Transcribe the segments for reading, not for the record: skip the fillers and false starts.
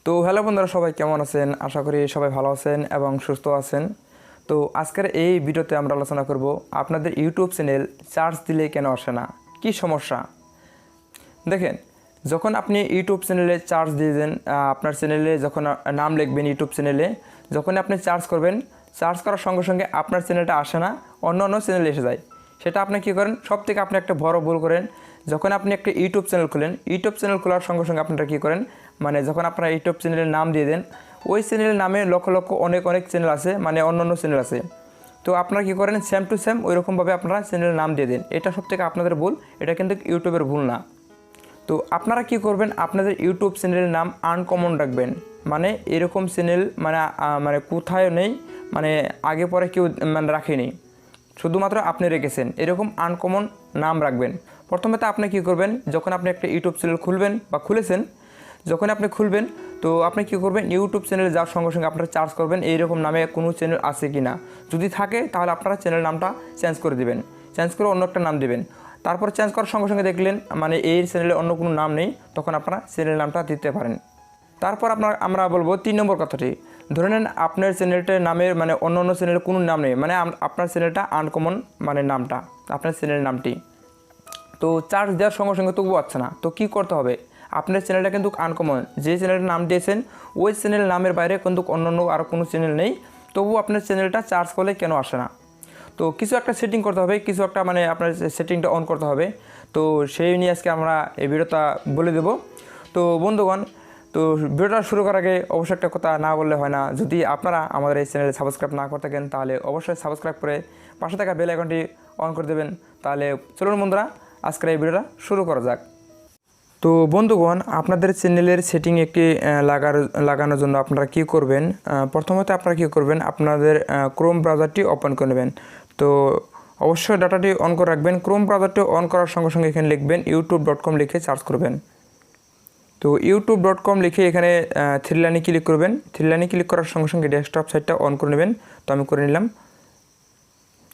তো হ্যালো বন্ধুরা, সবাই কেমন আছেন? আশা করি সবাই ভালো আছেন এবং সুস্থ আছেন। তো আজকের এই ভিডিওতে আমরা আলোচনা করব আপনাদের ইউটিউব চ্যানেল সার্চ দিলে কেন আসে না, কি সমস্যা। দেখেন, যখন আপনি ইউটিউব চ্যানেলে সার্চ দিয়ে দেন, আপনার চ্যানেলে যখন নাম লিখবেন ইউটিউব চ্যানেলে, যখন আপনি সার্চ করবেন, সার্চ করার সঙ্গে সঙ্গে আপনার চ্যানেলটা আসে না, অন্য অন্য চ্যানেলে এসে যায়। সেটা আপনি কী করেন? সব থেকে আপনি একটা বড় ভুল করেন। যখন আপনি একটা ইউটিউব চ্যানেল খুলেন, ইউটিউব চ্যানেল খোলার সঙ্গে সঙ্গে আপনারা কী করেন, মানে যখন আপনারা ইউটিউব চ্যানেলের নাম দিয়ে দেন, ওই চ্যানেলের নামে লক্ষ লক্ষ অনেক চ্যানেল আছে, মানে অন্য অন্য চ্যানেল আছে। তো আপনারা কী করেন? সেম টু সেম ওইরকমভাবে আপনারা চ্যানেলের নাম দিয়ে দেন। এটা সব থেকে আপনাদের ভুল, এটা কিন্তু ইউটিউবের ভুল না। তো আপনারা কি করবেন? আপনাদের ইউটিউব চ্যানেলের নাম আনকমন রাখবেন। মানে এরকম চ্যানেল মানে কোথায় নেই, মানে আগে পরে কেউ মানে রাখেনি, শুধুমাত্র আপনি রেখেছেন, এরকম আনকমন নাম রাখবেন। প্রথমে তো আপনি কী করবেন? যখন আপনি একটা ইউটিউব চ্যানেল খুলবেন বা খুলেছেন, যখন আপনি খুলবেন, তো আপনি কী করবেন? ইউটিউব চ্যানেলে যাওয়ার সঙ্গে সঙ্গে আপনারা সার্চ করবেন এইরকম নামে কোনো চ্যানেল আছে কি না। যদি থাকে তাহলে আপনারা চ্যানেল নামটা চেঞ্জ করে দেবেন, চেঞ্জ করে অন্য একটা নাম দেবেন। তারপর চেঞ্জ করার সঙ্গে সঙ্গে দেখলেন মানে এই চ্যানেলে অন্য কোনো নাম নেই, তখন আপনারা চ্যানেল নামটা দিতে পারেন। তারপর আমরা বলবো 3 নম্বর কথাটি। ধরে নেন আপনার চ্যানেলটার নামের মানে অন্য অন্য চ্যানেলের কোনো নাম নেই, মানে আপনার চ্যানেলটা আনকমন, মানে নামটা আপনার চ্যানেলের নামটি। তো চার্জ দেওয়ার সঙ্গে সঙ্গে তবুও আসছে না, তো কী করতে হবে? আপনার চ্যানেলটা কিন্তু আনকমন, যে চ্যানেলের নাম দিয়েছেন ওই চ্যানেলের নামের বাইরে কিন্তু অন্য অন্য আর কোনো চ্যানেল নেই, তবুও আপনার চ্যানেলটা চার্জ করলে কেন আসে না? তো কিছু একটা সেটিং করতে হবে, কিছু একটা মানে আপনার সেটিংটা অন করতে হবে। তো সেই নিয়ে আজকে আমরা এই ভিডিওটা বলে দেব। তো বন্ধুগণ, তো ভিডিওটা শুরু করার আগে অবশ্যই একটা কথা না বললে হয় না, যদি আপনারা আমাদের এই চ্যানেলে সাবস্ক্রাইব না করে থাকেন তাহলে অবশ্যই সাবস্ক্রাইব করে পাশে থাকা বেল আইকনটি অন করে দেবেন। তাহলে চলুন বন্ধুরা, আজকের এই ভিডিওটা শুরু করা যাক। তো বন্ধুগণ, আপনাদের চ্যানেলের সেটিং একটি লাগানোর জন্য আপনারা কী করবেন? প্রথমত আপনারা কী করবেন? আপনাদের ক্রোম ব্রাউজারটি ওপেন করে নেবেন। তো অবশ্যই ডাটাটি অন করে রাখবেন। ক্রোম ব্রাউজারটি অন করার সঙ্গে সঙ্গে এখানে লিখবেন youtube.com লিখে সার্চ করবেন। তো youtube.com লিখে এখানে 3 লাইনে ক্লিক করবেন। 3 লাইনে ক্লিক করার সঙ্গে সঙ্গে ডেস্কটপ সাইটটা অন করে নেবেন। তো আমি করে নিলাম।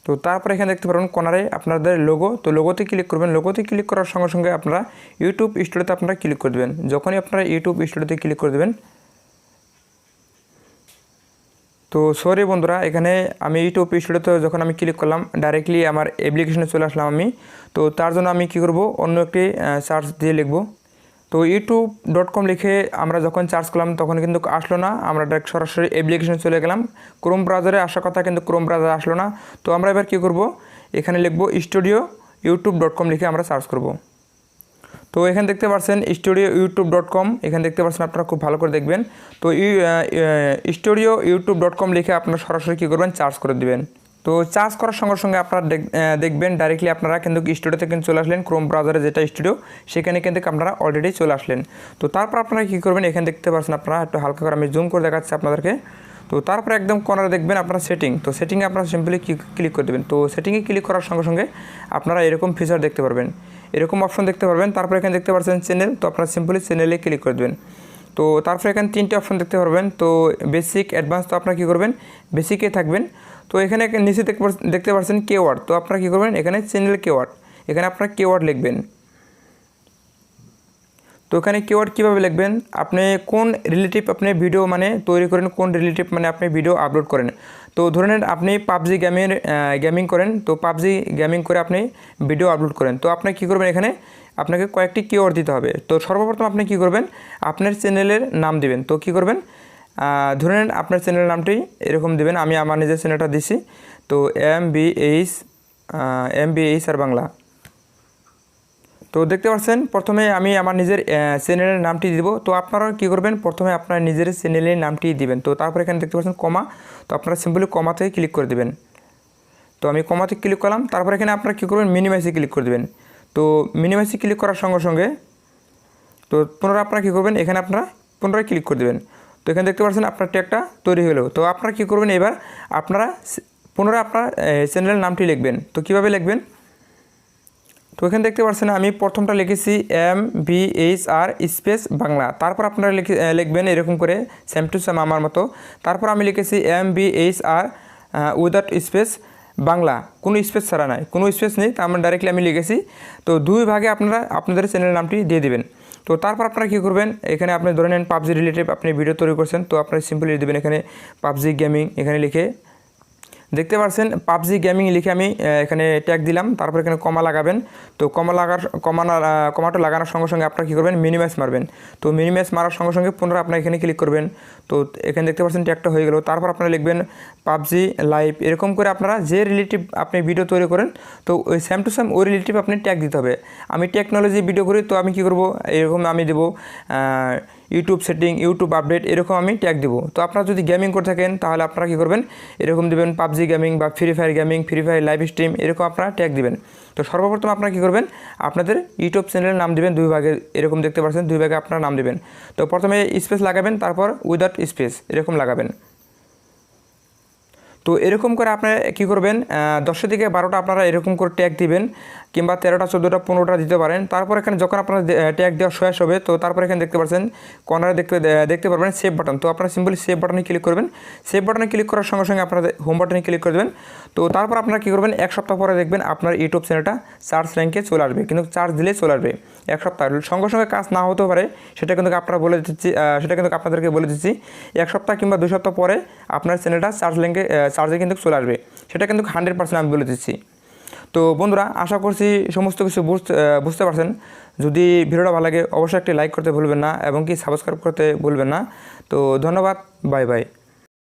তো তারপরে এখানে দেখতে পারবেন কর্নারে আপনাদের লোগো, তো লোগোতে ক্লিক করবেন। লোগোতে ক্লিক করার সঙ্গে সঙ্গে আপনারা ইউটিউব স্টুডিওতে আপনারা ক্লিক করে দেবেন। যখনই আপনারা ইউটিউব স্টুডিওতে ক্লিক করে দেবেন, তো সরি বন্ধুরা, এখানে আমি ইউটিউব স্টুডিওতে যখন আমি ক্লিক করলাম ডাইরেক্টলি আমার অ্যাপ্লিকেশনে চলে আসলাম আমি। তো তার জন্য আমি কী করব? অন্য একটি সার্চ দিয়ে লিখব। তো youtube.com লিখে আমরা যখন সার্চ করলাম তখন কিন্তু আসলো না, আমরা ডাইরেক্ট সরাসরি অ্যাপ্লিকেশনে চলে গেলাম। ক্রোম ব্রাউজারে আসার কথা কিন্তু ক্রোম ব্রাউজারে আসলো না। তো আমরা এবার কী করব? এখানে লিখব স্টুডিও youtube.com লিখে আমরা সার্চ করব। তো এখানে দেখতে পাচ্ছেন স্টুডিও youtube.com, এখানে দেখতে পাচ্ছেন, আপনারা খুব ভালো করে দেখবেন। তো স্টুডিও youtube.com লিখে আপনারা সরাসরি কী করবেন? সার্চ করে দেবেন। তো সার্চ করার সঙ্গে সঙ্গে আপনারা দেখবেন ডাইরেক্টলি আপনারা কিন্তু স্টুডিওতে কিন্তু চলে আসলেন। ক্রোম ব্রাউজারে যেটা স্টুডিও, সেখানে কিন্তু আপনারা অলরেডি চলে আসলেন। তো তারপর আপনারা কী করবেন? এখানে দেখতে পাচ্ছেন, আপনারা একটু হালকা করে আমি জুম করে দেখাচ্ছি আপনাদেরকে। তো তারপরে একদম কর্নারে দেখবেন আপনারা সেটিং, তো সেটিংয়ে আপনারা সিম্পলি ক্লিক করে দেবেন। তো সেটিংয়ে ক্লিক করার সঙ্গে সঙ্গে আপনারা এরকম ফিচার দেখতে পারবেন, এরকম অপশন দেখতে পারবেন। তারপরে এখানে দেখতে পাচ্ছেন চ্যানেল, তো আপনারা সিম্পলি চ্যানেলে ক্লিক করে দেবেন। তো তারপরে এখানে 3টে অপশন দেখতে পারবেন। তো বেসিক, অ্যাডভান্স, তো আপনারা কী করবেন? বেসিকে থাকবেন। তো এখানে নিচে দেখতে পাচ্ছেন কেওয়ার্ড, তো আপনারা কী করবেন? এখানে চ্যানেল কেওয়ার্ড, এখানে আপনারা কেওয়ার্ড লিখবেন। তো এখানে কিওয়ার্ড কীভাবে লিখবেন? আপনি কোন রিলেটিভ আপনি ভিডিও মানে তৈরি করেন, কোন রিলেটিভ মানে আপনি ভিডিও আপলোড করেন। তো ধরে নেন আপনি পাবজি গেমিং করেন, তো পাবজি গেমিং করে আপনি ভিডিও আপলোড করেন। তো আপনি কী করবেন? এখানে আপনাকে কয়েকটি কিওয়ার্ড দিতে হবে। তো সর্বপ্রথম আপনি কী করবেন? আপনার চ্যানেলের নাম দিবেন। তো কী করবেন? ধরে নেন আপনার চ্যানেলের নামটি এরকম দিবেন। আমি আমার নিজের চ্যানেলটা দিছি, তো MBHR বাংলা। তো দেখতে পাচ্ছেন প্রথমে আমি আমার নিজের চ্যানেলের নামটি দিব। তো আপনারাও কী করবেন? প্রথমে আপনার নিজের চ্যানেলের নামটি দিবেন। তো তারপর এখানে দেখতে পাচ্ছেন কমা, তো আপনারা সিম্পলি কমাতে ক্লিক করে দেবেন। তো আমি কমাতে ক্লিক করলাম। তারপর এখানে আপনারা কী করবেন? মিনিমাইজে ক্লিক করে দেবেন। তো মিনিমাইজে ক্লিক করার সঙ্গে সঙ্গে তো পুনরায় আপনারা কী করবেন? এখানে আপনারা পুনরায় ক্লিক করে দেবেন। তো এখানে দেখতে পাচ্ছেন আপনার ট্যাগটা তৈরি হলো। তো আপনারা কী করবেন? এবার আপনারা পুনরায় আপনার চ্যানেলের নামটি লিখবেন। তো কীভাবে লিখবেন? তো এখানে দেখতে পাচ্ছেন আমি প্রথমটা লিখেছি MBHR স্পেস বাংলা। তারপর আপনারা লিখবেন এরকম করে সেম টু সেম আমার মতো। তারপর আমি লিখেছি MBHR উইদাউট স্পেস বাংলা, কোনো স্পেস ছাড়া নাই, কোনো স্পেস নেই, তার মানে ডাইরেক্টলি আমি লিখেছি। তো 2 ভাগে আপনারা আপনাদের চ্যানেলের নামটি দিয়ে দেবেন। তো তারপর আপনারা কী করবেন, এখানে আপনি ধরে নেন পাবজি রিলেটেড আপনি ভিডিও তৈরি করছেন, তো আপনারা সিম্পলি দেবেন এখানে পাবজি গেমিং এখানে লিখে, দেখতে পাচ্ছেন পাবজি গেমিং লিখে আমি এখানে ট্যাগ দিলাম। তারপর এখানে কমা লাগাবেন। তো কমাটা লাগানোর সঙ্গে সঙ্গে আপনারা কী করবেন, মিনিমাইজ মারবেন। তো মিনিমাইজ মারার সঙ্গে সঙ্গে পুনরায় আপনারা এখানে ক্লিক করবেন। তো এখানে দেখতে পাচ্ছেন ট্যাগটা হয়ে গেল। তারপর আপনারা লিখবেন পাবজি লাইভ, এরকম করে আপনারা যে রিলেটিভ আপনি ভিডিও তৈরি করেন, তো ওই সেম টু সেম ওই রিলেটিভ আপনি ট্যাগ দিতে হবে। আমি টেকনোলজি ভিডিও করি, তো আমি কী করব, এরকম আমি দেবো ইউটিউব সেটিং, ইউটিউব আপডেট, এরকম আমি ট্যাগ দেবো। তো আপনারা যদি গেমিং করে থাকেন তাহলে আপনারা কী করবেন, এরকম দেবেন পাবজি গেমিং বা free fire gaming, free fire live stream, এরকম আপনারা ট্যাগ দিবেন। তো সর্বপ্রথম আপনারা কী করবেন, আপনাদের ইউটিউব চ্যানেলের নাম দিবেন 2 ভাগে, এরকম দেখতে পাচ্ছেন 2 ভাগে আপনারা নাম দিবেন। তো প্রথমে স্পেস লাগাবেন, তারপর উইদাউট স্পেস এরকম লাগাবেন। তো এরকম করে আপনারা কী করবেন, 10 থেকে 12টা আপনারা এরকম করে ট্যাগ দিবেন, কিংবা 13টা 14টা 15টা দিতে পারেন। তারপর এখানে যখন আপনারা ট্যাগ দেওয়া শেষ হবে, তো তারপর এখানে দেখতে পাচ্ছেন কর্নারে দেখতে পারবেন সেভ বাটন। তো আপনারা সিম্পলি সেভ বাটনে ক্লিক করবেন। সেভ বাটনে ক্লিক করার সঙ্গে সঙ্গে আপনারা হোম বাটনে ক্লিক করে দেবেন। তো তারপর আপনারা কী করবেন, 1 সপ্তাহ পরে দেখবেন আপনার ইউটিউব চ্যানেলটা সার্চ র্যাঙ্কে চলে আসবে, কিন্তু চার্জ দিলে চলে আসবে। 1 সপ্তাহ সঙ্গে সঙ্গে কাজ না হতে পারে, সেটা কিন্তু আপনারা বলে দিচ্ছি, সেটা কিন্তু আপনাদেরকে বলে দিচ্ছি। 1 সপ্তাহ কিংবা 2 সপ্তাহ পরে আপনার চ্যানেলটা চার্জে কিন্তু চলে আসবে, সেটা কিন্তু 100% আমি বলে দিচ্ছি। তো বন্ধুরা, আশা করছি সমস্ত কিছু বুঝতে পারছেন। যদি ভিডিওটা ভালো লাগে অবশ্যই একটি লাইক করতে ভুলবেন না, এবং কি সাবস্ক্রাইব করতে ভুলবেন না। তো ধন্যবাদ, বাই বাই।